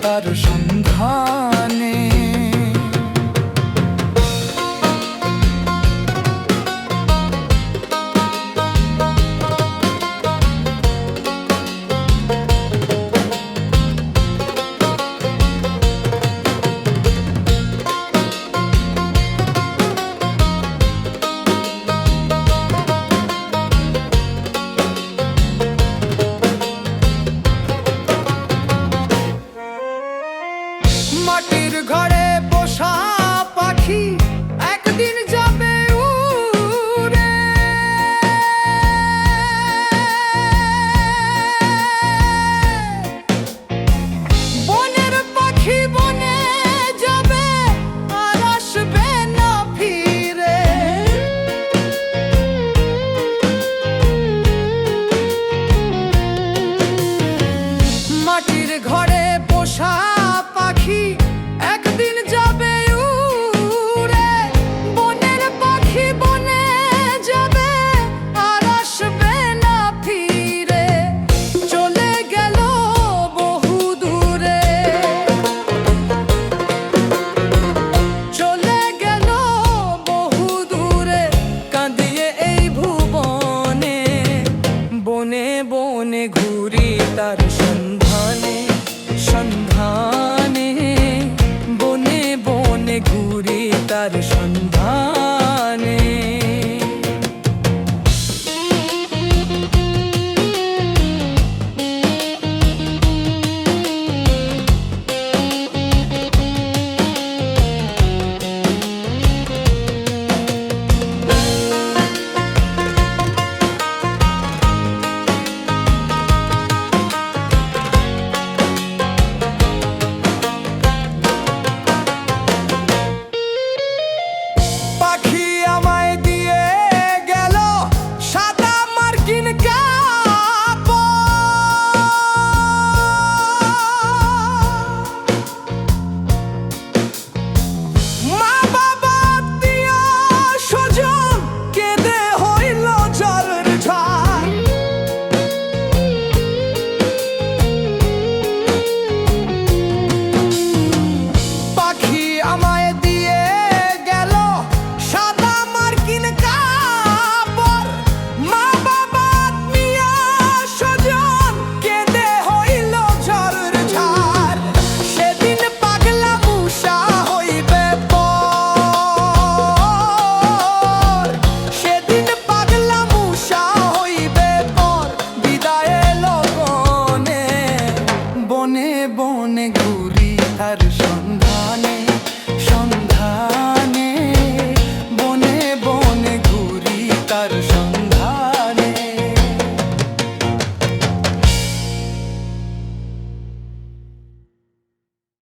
তার সন্ধানে। মাটির ঘরে পোষা পাখি একদিন যাবে উড়ে, বনের পাখি বনে যাবে আর আসবে না ফিরে। মাটির ঘরে পোষা পাখি একদিন যাবে উড়ে, বনের পাখি বনে যাবে আর আসবে না ফিরে। চলে গেল বহু দূরে, চলে গেল বহু দূরে, কাঁদিয়ে এই ভুবনে। বনে বনে ঘুরি তার সন্ধানে, সন্ধানে, বনে বনে ঘুরি তার